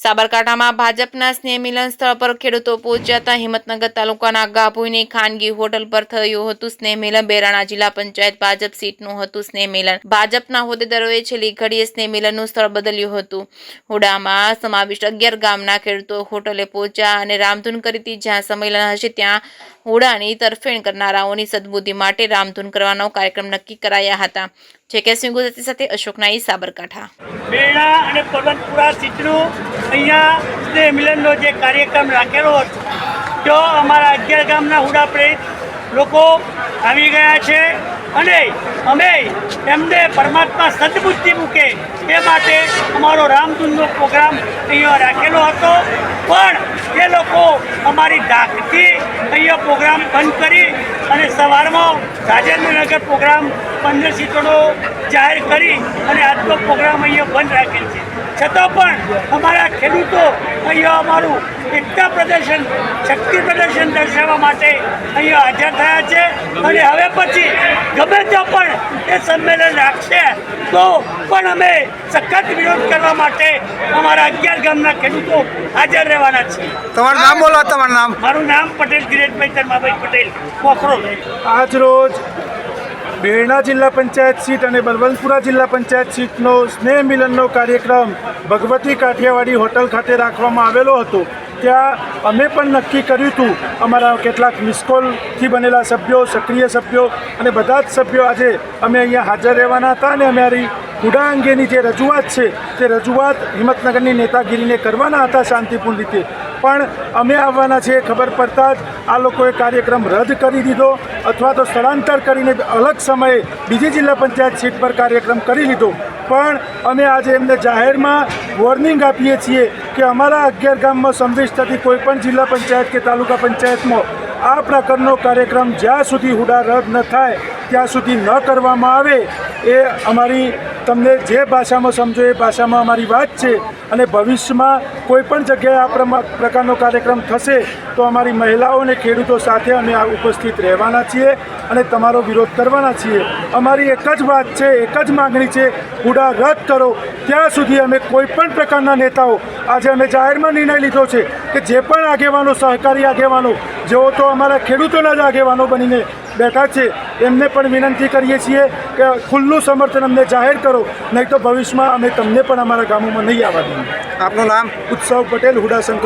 સાબરકાંઠામાં ભાજપના સ્નેહ મિલન સ્થળ પર ખેડૂતો પહોંચ્યા હતા। હિંમતનગર તાલુકાના ગાભુઈની ખાનગી હોટલ પર થયું હતું સ્નેહ મિલન। બેરાણા જિલ્લા પંચાયત ભાજપ સીટનું હતું સ્નેહ મિલન। ભાજપના હોદ્દેદારોએ છેલ્લી ઘડીએ સ્નેહ મિલનનું સ્થળ બદલ્યું હતું। હુડામાં સમાવિષ્ટ 11 ગામના ખેડૂતો હોટલે પહોંચ્યા અને રામધૂન કરી હતી। જ્યાં સંમેલન હશે ત્યાં હુડાની તરફેણ કરનારાઓની સદબુદ્ધિ માટે રામધૂન કરવાનો કાર્યક્રમ નક્કી કરાયા હતા। જેકેસી ગુજરાતી સાથે અશોક નાઈ, સાબરકાંઠા। બેરણા અને પરબતપુરા સીટનું અહીંયા સ્નેહ મિલનનો જે કાર્યક્રમ રાખેલો હતો તો અમારા 11 ગામના હુડા પ્રેરિત લોકો આવી ગયા છે અને અમે એમને પરમાત્મા સદબુદ્ધિ મૂકે એ માટે અમારો રામધૂનનો પ્રોગ્રામ અહીંયા રાખેલો હતો, પણ એ લોકો અમારી ડાકથી અહીંયા પ્રોગ્રામ બંધ કરી અને સવારમાં રાજેન્દ્રનગર પ્રોગ્રામ 15 સીટોનો જાહેર કરી અને આજનો પ્રોગ્રામ અહીંયા બંધ રાખેલ છે। છતાં પણ અમારા ખેડૂતો અહીંયા અમારું એકતા પ્રદર્શન, શક્તિ પ્રદર્શન દર્શાવવા માટે અહીંયા હાજર થયા છે અને હવે પછી ગમે ત્યાં પણ એ સંમેલન રાખશે તો પણ અમે સખત વિરોધ કરવા માટે અમારા 11 ગામના ખેડૂતો હાજર રહેવાના છે। તમારું નામ બોલો। તમારું નામ? મારું નામ પટેલ ધીરજભાઈ ધર્માભાઈ પટેલ, કોખરો। આજ રોજ બેરણા જિલ્લા પંચાયત સીટ અને બલવંતપુરા જિલ્લા પંચાયત સીટનો સ્નેહ મિલનનો કાર્યક્રમ ભગવતી કાઠિયાવાડી હોટલ ખાતે રાખવામાં આવેલો હતો। ત્યાં અમે પણ નક્કી કર્યું હતું, અમારા કેટલાક મિસકોલથી બનેલા સભ્યો, સક્રિય સભ્યો અને બધા જ સભ્યો આજે અમે અહીંયા હાજર રહેવાના હતા અને અમારી હુડા અંગેની જે રજૂઆત છે તે રજૂઆત હિંમતનગરની નેતાગીરીને કરવાના હતા શાંતિપૂર્ણ રીતે, પણ અમે આવવાના છે ખબર પડતાં જ આ લોકોએ કાર્યક્રમ રદ કરી દીધો અથવા તો સ્થળાંતર કરીને અલગ સમયે બીજી જિલ્લા પંચાયત સીટ પર કાર્યક્રમ કરી લીધો। પણ અમે આજે એમને જાહેરમાં વોર્નિંગ આપીએ છીએ કે અમારા 11 ગામમાં સમાવેશ થતી કોઈપણ જિલ્લા પંચાયત કે તાલુકા પંચાયતમાં આ પ્રકારનો કાર્યક્રમ જ્યાં સુધી હુડા રદ ન થાય ત્યાં સુધી ન કરવામાં આવે, એ અમારી તમને જે ભાષામાં સમજો એ ભાષામાં અમારી વાત છે। અને ભવિષ્યમાં કોઈપણ જગ્યાએ આ પ્રકારનો કાર્યક્રમ થશે તો અમારી મહિલાઓ અને ખેડૂતો સાથે અમે ઉપસ્થિત રહેવાના છીએ અને તમારો વિરોધ કરવાના છીએ। અમારી એક જ વાત છે, એક જ માગણી છે, હુડા રદ કરો। ત્યાં સુધી અમે કોઈપણ પ્રકારના નેતાઓ, આજે અમે જાહેરમાં નિર્ણય લીધો છે કે જે પણ આગેવાનો, સહકારી આગેવાનો જેઓ તો અમારા ખેડૂતોના જ આગેવાનો બનીને બેઠા છે એમને પણ વિનંતી કરીએ છીએ કે ખુલ્લું સમર્થન અમને જાહેર કરો, નહીં તો ભવિષ્યમાં અમે તમને પણ અમારા ગામોમાં નહીં આવવા દઈએ। આપનું નામ? ઉત્સવ પટેલ, હુડા સંકલન।